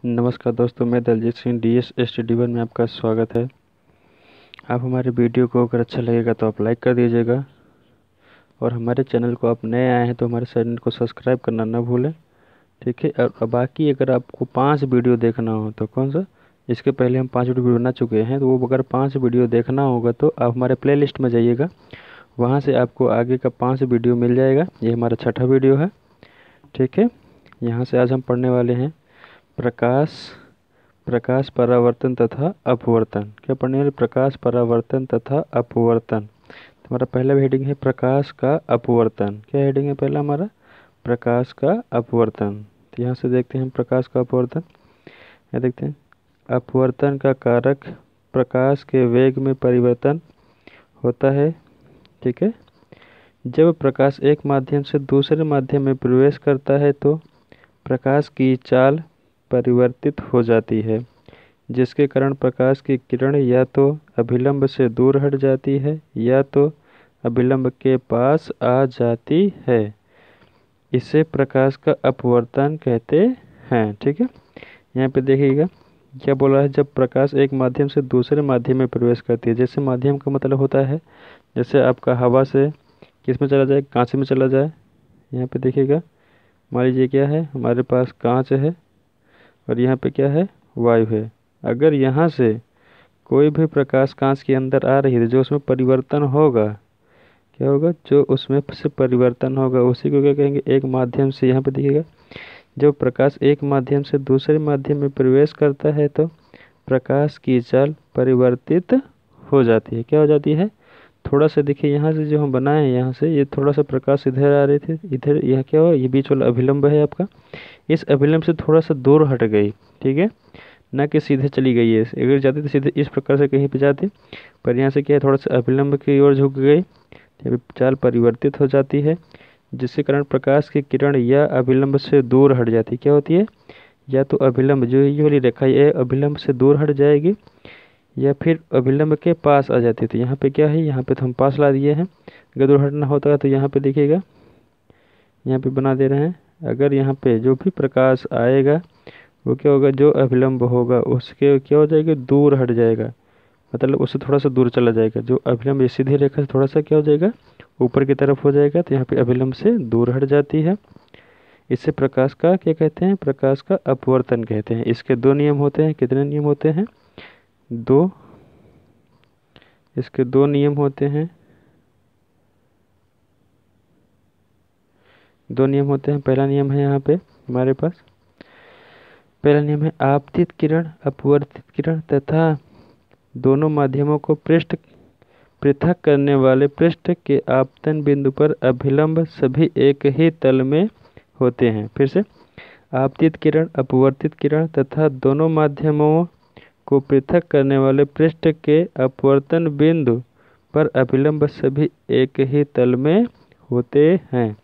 नमस्कार दोस्तों, मैं Daljeet Singh DS study one में आपका स्वागत है। आप हमारे वीडियो को अगर अच्छा लगेगा तो आप लाइक कर दीजिएगा, और हमारे चैनल को आप नए आए हैं तो हमारे चैनल को सब्सक्राइब करना ना भूलें। ठीक है। और बाकी अगर आपको 5 वीडियो देखना हो तो कौन सा, इसके पहले हम 5 वीडियो बना चुके हैं, तो वो अगर 5 वीडियो देखना होगा तो आप हमारे प्ले लिस्ट में जाइएगा, वहाँ से आपको आगे का 5 वीडियो मिल जाएगा। ये हमारा 6ठा वीडियो है। ठीक है। यहाँ से आज हम पढ़ने वाले हैं प्रकाश परावर्तन तथा अपवर्तन। क्या पढ़ने वाले? प्रकाश परावर्तन तथा अपवर्तन। तो हमारा पहला हेडिंग है प्रकाश का अपवर्तन। क्या हेडिंग है पहला हमारा? प्रकाश का अपवर्तन। तो यहाँ से देखते हैं प्रकाश का अपवर्तन। यहाँ देखते हैं, अपवर्तन का कारक प्रकाश के वेग में परिवर्तन होता है। ठीक है। जब प्रकाश एक माध्यम से दूसरे माध्यम में प्रवेश करता है तो प्रकाश की चाल परिवर्तित हो जाती है, जिसके कारण प्रकाश की किरण या तो अभिलंब से दूर हट जाती है या तो अभिलंब के पास आ जाती है। इसे प्रकाश का अपवर्तन कहते हैं। ठीक है। यहाँ पे देखिएगा क्या बोला है, जब प्रकाश एक माध्यम से दूसरे माध्यम में प्रवेश करती है। जैसे माध्यम का मतलब होता है, जैसे आपका हवा से किस में चला जाए, कांच में चला जाए। यहाँ पे देखिएगा, मान लीजिए क्या है, हमारे पास कांच है और यहाँ पे क्या है, वायु है। अगर यहाँ से कोई भी प्रकाश कांच के अंदर आ रही है, जो उसमें परिवर्तन होगा, क्या होगा, जो उसमें से परिवर्तन होगा उसी को क्या कहेंगे, एक माध्यम से। यहाँ पे देखिएगा, जब प्रकाश एक माध्यम से दूसरे माध्यम में प्रवेश करता है तो प्रकाश की चाल परिवर्तित हो जाती है। क्या हो जाती है? थोड़ा सा देखिए, यहाँ से जो हम बनाए हैं, यहाँ से ये थोड़ा सा प्रकाश इधर आ रहे थे, इधर यह क्या हुआ, ये बीच वाला अभिलंब है आपका, इस अभिलंब से थोड़ा सा दूर हट गई। ठीक है, ना कि सीधे चली गई है। अगर जाती तो सीधे इस प्रकार से कहीं पे जाती, पर यहाँ से क्या है, थोड़ा सा अभिलंब की ओर झुक गई, चाल परिवर्तित हो जाती है, जिसके कारण प्रकाश की किरण या अभिलंब से दूर हट जाती है। क्या होती है? या तो अभिलंब, जो ये वाली रेखा है, अभिलंब से दूर हट जाएगी या फिर अभिलंब के पास आ जाती है। तो यहाँ पे क्या है, यहाँ पे तो हम पास ला दिए हैं। अगर दूर हटना होता है तो यहाँ पे देखिएगा, यहाँ पे बना दे रहे हैं। अगर यहाँ पे जो भी प्रकाश आएगा वो क्या होगा, जो अभिलंब होगा उसके क्या हो जाएगा, दूर हट जाएगा, मतलब उससे थोड़ा सा दूर चला जाएगा। जो अभिलंब ये सीधी रेखा से थोड़ा सा क्या हो जाएगा, ऊपर की तरफ हो जाएगा, तो यहाँ पे अभिलंब से दूर हट जाती है। इससे प्रकाश का क्या कहते हैं, प्रकाश का अपवर्तन कहते हैं। इसके 2 नियम होते हैं। कितने नियम होते हैं? 2। इसके 2 नियम होते हैं। 2 नियम होते हैं। पहला नियम है यहाँ पे हमारे पास, पहला नियम है आपतित किरण अपवर्तित किरण तथा दोनों माध्यमों को पृथक करने वाले पृष्ठ के आपतन बिंदु पर अभिलंब सभी एक ही तल में होते हैं। फिर से, आपतित किरण अपवर्तित किरण तथा दोनों माध्यमों को पृथक करने वाले पृष्ठ के अपवर्तन बिंदु पर अभिलंब सभी एक ही तल में होते हैं।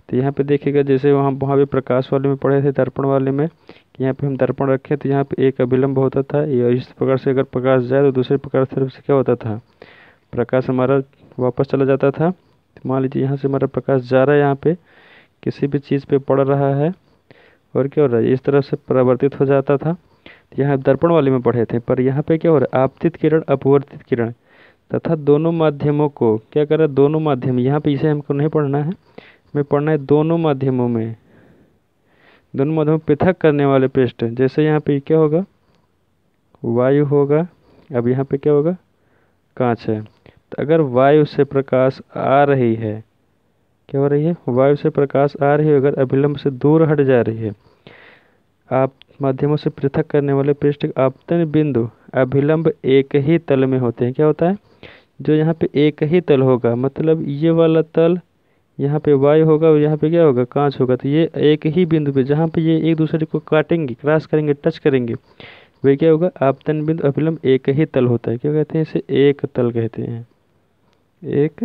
तो यहाँ पे देखिएगा, जैसे वहाँ पे प्रकाश वाले में पढ़े थे, दर्पण वाले में, कि यहाँ पे हम दर्पण रखे तो यहाँ पे एक अभिलंब होता था। ये इस प्रकार से अगर प्रकाश जाए तो दूसरे प्रकार तरफ से क्या होता था, प्रकाश हमारा वापस चला जाता था। तो मान लीजिए यहाँ से हमारा प्रकाश जा रहा है, यहाँ पे किसी भी चीज़ पे पड़ रहा है और क्या हो रहा है, इस तरफ से परावर्तित हो जाता था। तो यहाँ दर्पण वाले में पढ़े थे, पर यहाँ पे क्या हो रहा है, आपतित किरण अपवर्तित किरण तथा दोनों माध्यमों को क्या कर रहा है, दोनों माध्यम। यहाँ पे इसे हमको नहीं पढ़ना है, हमें पढ़ना है दोनों माध्यमों में, दोनों माध्यमों पृथक करने वाले पृष्ठ। जैसे यहाँ पे क्या होगा, वायु होगा, अब यहाँ पे क्या होगा, कांच है। तो अगर वायु से प्रकाश आ रही है, क्या हो रही है, वायु से प्रकाश आ रही है, अगर अभिलंब से दूर हट जा रही है, आप माध्यमों से पृथक करने वाले पृष्ठ आपतन बिंदु अभिलंब एक ही तल में होते हैं। क्या होता है, जो यहाँ पे एक ही तल होगा, मतलब ये वाला तल, यहाँ पे वायु होगा और यहाँ पे क्या होगा, कांच होगा। तो ये एक ही बिंदु पे, जहाँ पे ये एक दूसरे को काटेंगे, क्रॉस करेंगे, टच करेंगे, वे क्या होगा, आपतन बिंदु अभिलंब एक ही तल होता है। क्या कहते हैं इसे, एक तल कहते हैं, एक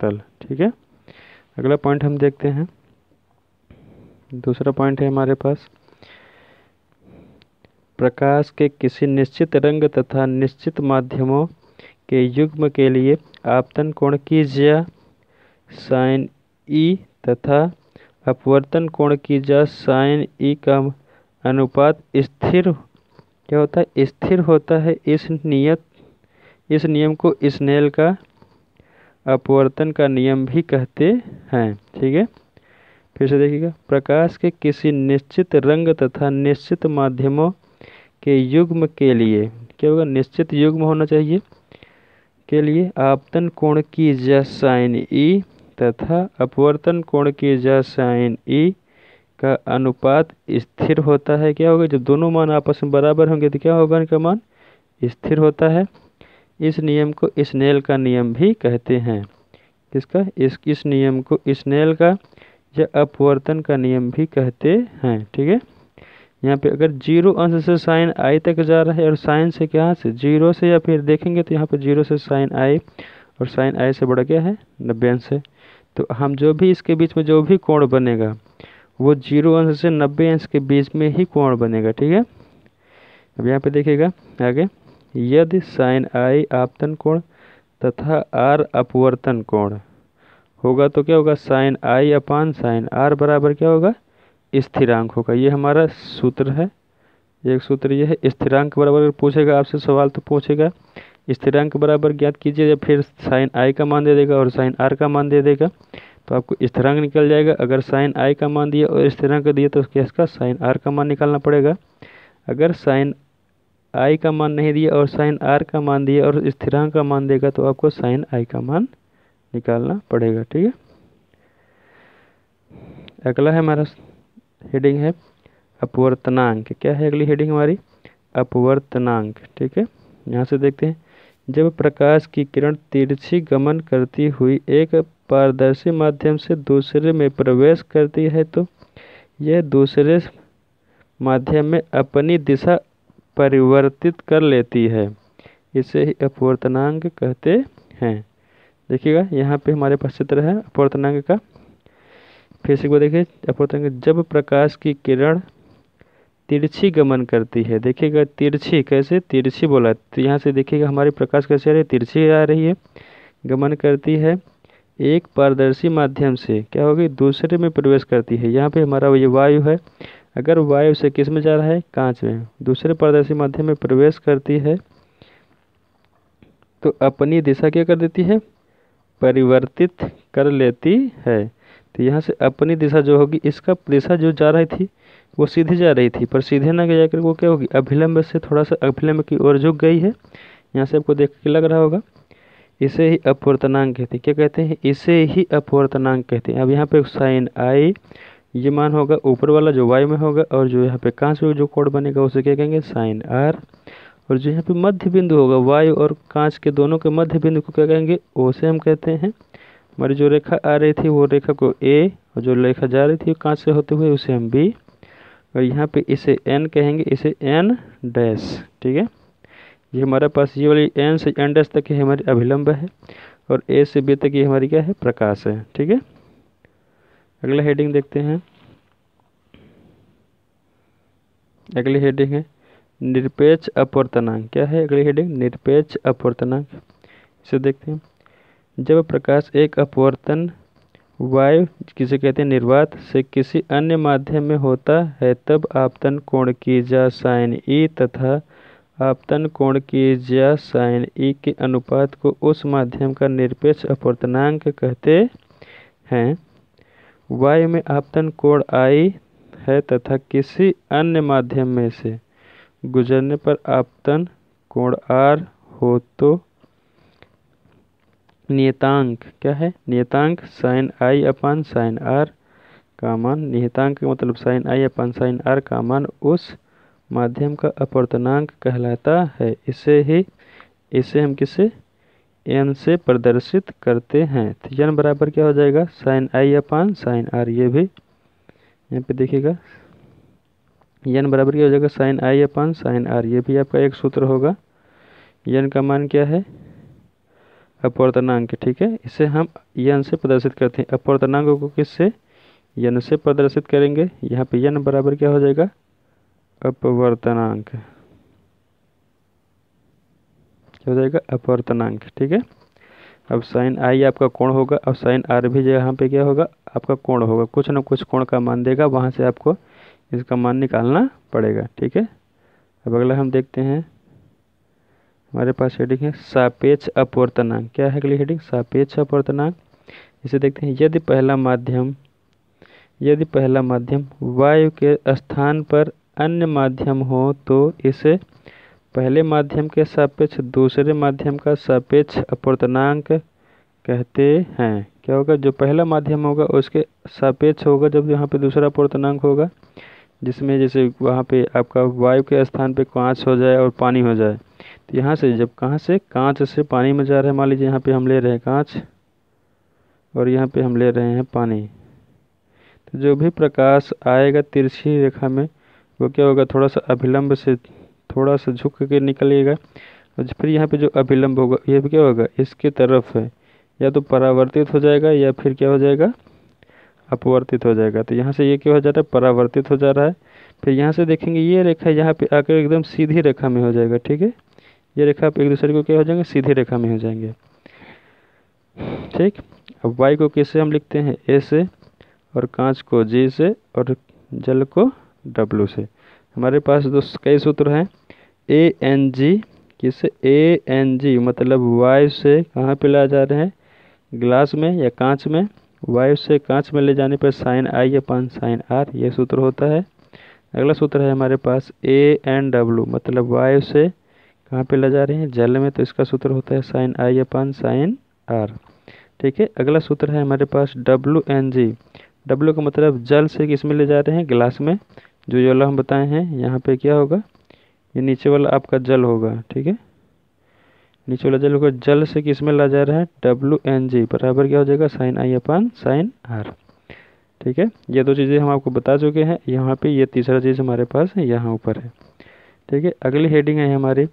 तल। ठीक है। अगला पॉइंट हम देखते हैं। दूसरा पॉइंट है हमारे पास, प्रकाश के किसी निश्चित रंग तथा निश्चित माध्यमों के युग्म के लिए आपतन कोण की ज्या साइन ई तथा अपवर्तन कोण की ज्या साइन ई का अनुपात स्थिर क्या होता है, स्थिर होता है। इस नियम को स्नेल का अपवर्तन का नियम भी कहते हैं। ठीक है, फिर से देखिएगा, प्रकाश के किसी निश्चित रंग तथा निश्चित माध्यमों के युग्म के लिए क्या होगा, निश्चित युग्म होना चाहिए के लिए आपतन कोण की जै साइन ई तथा अपवर्तन कोण की जै साइन ई का अनुपात स्थिर होता है। क्या होगा, जब दोनों मान आपस में बराबर होंगे तो क्या होगा, इनका मान स्थिर होता है। इस नियम को स्नेल का नियम भी कहते हैं। किसका, इस नियम को स्नेल का या अपवर्तन का नियम भी कहते हैं। ठीक है, यहाँ पे अगर 0 अंश से साइन आई तक जा रहा है और साइन से क्या से 0 से, या फिर देखेंगे तो यहाँ पे 0 से साइन आई और साइन आई से बड़ा क्या है 90 अंश है, तो हम जो भी इसके बीच में जो भी कोण बनेगा वो 0 अंश से 90 अंश के बीच में ही कोण बनेगा। ठीक है, अब यहाँ पे देखिएगा आगे, यदि साइन आई आपतन कोण तथा आर अपवर्तन कोण होगा तो क्या होगा, sine i upon sine r बराबर क्या होगा, स्थिरांक होगा। ये हमारा सूत्र है, एक सूत्र ये है। स्थिरांक बराबर पूछेगा आपसे सवाल तो पूछेगा स्थिरांक बराबर ज्ञात कीजिए, या फिर साइन आई का मान दे देगा और साइन आर का मान दे देगा तो आपको स्थिरांक निकल जाएगा। अगर साइन आई का मान दिया और स्थिरांक दिया तो इसका साइन आर का मान निकालना पड़ेगा। अगर साइन आई का मान नहीं दिया और साइन आर का मान दिया और स्थिरांक का मान देगा तो आपको साइन आई का मान निकालना पड़ेगा। ठीक है, अगला है हमारा हेडिंग है अपवर्तनांक। क्या है अगली हेडिंग हमारी, अपवर्तनांक। ठीक है, यहाँ से देखते हैं, जब प्रकाश की किरण तिरछी गमन करती हुई एक पारदर्शी माध्यम से दूसरे में प्रवेश करती है तो यह दूसरे माध्यम में अपनी दिशा परिवर्तित कर लेती है, इसे ही अपवर्तनांक कहते हैं। देखिएगा यहाँ पे हमारे पास चित्र है अपवर्तनांक का। फिर से देखिए, अपवर्तनांक जब प्रकाश की किरण तिरछी गमन करती है, देखिएगा तिरछी कैसे, तिरछी बोला तो यहाँ से देखिएगा हमारी प्रकाश कैसे आ रही है, तिरछी आ रही है, गमन करती है एक पारदर्शी माध्यम से, क्या होगी, दूसरे में प्रवेश करती है। यहाँ पे हमारा ये वायु है, अगर वायु से किस में जा रहा है, कांच में, दूसरे पारदर्शी माध्यम में प्रवेश करती है तो अपनी दिशा क्या कर देती है, परिवर्तित कर लेती है। तो यहाँ से अपनी दिशा जो होगी, इसका दिशा जो जा रही थी वो सीधी जा रही थी, पर सीधे ना जाकर वो क्या होगी, अभिलंब से थोड़ा सा अभिलंब की ओर झुक गई है। यहाँ से आपको देख के लग रहा होगा, इसे ही अपवर्तनांक कहते हैं। क्या कहते हैं, इसे ही अपवर्तनांक कहते हैं। अब यहाँ पे साइन आई ये मान होगा ऊपर वाला जो वायु में होगा, और जो यहाँ पे कांच में जो कोण बनेगा उसे क्या कहेंगे, साइन आर। और जो यहाँ पे मध्य बिंदु होगा वायु और कांच के दोनों के मध्य बिंदु को क्या कहेंगे, ओ से हम कहते हैं। हमारी जो रेखा आ रही थी वो रेखा को ए, और जो रेखा जा रही थी कांच से होते हुए उसे हम बी, और यहाँ पे इसे एन कहेंगे, इसे एन डैश। ठीक है, ये हमारे पास ये वाली एन से एन डैश तक ही हमारी अभिलंब है, और ए से बी तक ये हमारी क्या है, प्रकाश है। ठीक है, अगला हेडिंग देखते हैं। अगली हेडिंग है निरपेक्ष अपवर्तनांक। क्या है अगली हेडिंग, निरपेक्ष अपवर्तनांक। इसे देखते हैं, जब प्रकाश एक अपवर्तन वायु किसे कहते हैं, निर्वात से किसी अन्य माध्यम में होता है तब आपतन कोण की जा साइन ई तथा आपतन कोण की जा साइन ई के अनुपात को उस माध्यम का निरपेक्ष अपवर्तनांक कहते हैं। वायु में आपतन कोण आई है तथा किसी अन्य माध्यम में से गुजरने पर आपतन कोण आर हो तो नियतांक, क्या है, नियतांक sine i upon sine r का मान, नियतांक का मतलब sine i upon sine r का मान उस माध्यम का अपवर्तनांक कहलाता है। इसे हम किसे, एन से प्रदर्शित करते हैं। तो एन बराबर क्या हो जाएगा, sine i upon sine r. ये भी यहाँ पे देखिएगा एन बराबर क्या हो जाएगा, sine i upon sine r. ये भी आपका एक सूत्र होगा। एन का मान क्या है, अपवर्तनांक। ठीक है, इसे हम एन से प्रदर्शित करते हैं। अपवर्तनांक को किससे, एन से प्रदर्शित करेंगे। यहाँ पे एन बराबर क्या हो जाएगा, अपवर्तनांक, क्या हो जाएगा, अपवर्तनांक। ठीक है, अब साइन आई आपका कोण होगा, और साइन आर भी यहाँ पे क्या होगा, आपका कोण होगा। कुछ ना कुछ कोण का मान देगा, वहाँ से आपको इसका मान निकालना पड़ेगा। ठीक है, अब अगला हम देखते हैं, हमारे पास हेडिंग है सापेक्ष अपवर्तनांक। क्या है अगली हेडिंग? सापेक्ष अपवर्तनांक। इसे देखते हैं, यदि पहला माध्यम वायु के स्थान पर अन्य माध्यम हो तो इसे पहले माध्यम के सापेक्ष दूसरे माध्यम का सापेक्ष अपवर्तनांक कहते हैं। क्या होगा? जो पहला माध्यम होगा उसके सापेक्ष होगा जब यहाँ पे दूसरा अपवर्तनांक होगा, जिसमें जैसे वहाँ पे आपका वायु के स्थान पे कांच हो जाए और पानी हो जाए, तो यहाँ से जब कहाँ से कांच से पानी में जा रहा है, मान लीजिए यहाँ पे हम ले रहे हैं कांच और यहाँ पे हम ले रहे हैं पानी, तो जो भी प्रकाश आएगा तिरछी रेखा में वो क्या होगा? थोड़ा सा अभिलंब से थोड़ा सा झुक के निकलेगा, और फिर यहाँ पे जो अभिलंब होगा ये भी क्या होगा? इसके तरफ है, या तो परावर्तित हो जाएगा या फिर क्या हो जाएगा? अपवर्तित हो जाएगा। तो यहाँ से ये क्या हो जा रहा है? परावर्तित हो जा रहा है। फिर यहाँ से देखेंगे ये रेखा यहाँ पे आकर एकदम सीधी रेखा में हो जाएगा। ठीक है, ये रेखा आप एक दूसरे को क्या हो जाएंगे? सीधी रेखा में हो जाएंगे। ठीक, अब वायु को किससे हम लिखते हैं? ए से, और कांच को जी से, और जल को डब्लू से। हमारे पास कई सूत्र हैं। ए एन जी, किससे? ए एन जी मतलब वायु से कहाँ पे ला जा रहे हैं? ग्लास में या कांच में। वायु से कांच में ले जाने पर sine i upon sine r, ये सूत्र होता है। अगला सूत्र है हमारे पास ए एन डब्लू मतलब वायु से कहाँ पे ले जा रहे हैं? जल में, तो इसका सूत्र होता है sine i upon sine r. ठीक है, अगला सूत्र है हमारे पास डब्लू एन जी। डब्लू का मतलब जल से किस में ले जा रहे हैं? ग्लास में। जो ये वाला हम बताए हैं, यहाँ पे क्या होगा? ये नीचे वाला आपका जल होगा। ठीक है, नीचे वाला जल होगा, जल से किस में ला जा रहा है? डब्लू एन जी बराबर क्या हो जाएगा? Sine i upon sine r. ठीक है, ये दो चीज़ें हम आपको बता चुके हैं। यहाँ पे ये तीसरा चीज़ हमारे पास है, यहाँ ऊपर है। ठीक है, अगली हेडिंग है हमारी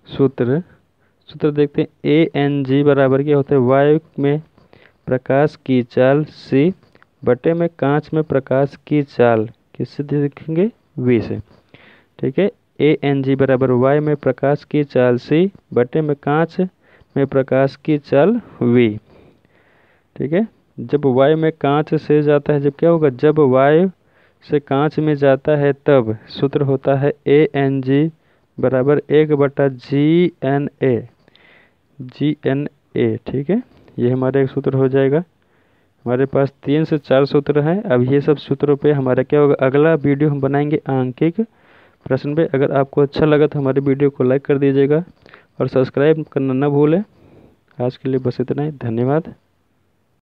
सूत्र देखते हैं। ए एन जी बराबर क्या होता है? वायु में प्रकाश की चाल सी बटे में कांच में प्रकाश की चाल किससे देखेंगे? वी से। ठीक है, ए एन जी बराबर वायु में प्रकाश की चाल सी बटे में कांच में प्रकाश की चाल वी। ठीक है, जब वायु में कांच से जाता है, जब क्या होगा? जब वायु से कांच में जाता है तब सूत्र होता है ए एन जी बराबर 1/GNA। GNA। ठीक है, ये हमारा एक सूत्र हो जाएगा। हमारे पास 3 से 4 सूत्र हैं। अब ये सब सूत्रों पे हमारा क्या होगा? अगला वीडियो हम बनाएंगे आंकिक प्रश्न पे। अगर आपको अच्छा लगा तो हमारे वीडियो को लाइक कर दीजिएगा और सब्सक्राइब करना ना भूलें। आज के लिए बस इतना ही, धन्यवाद।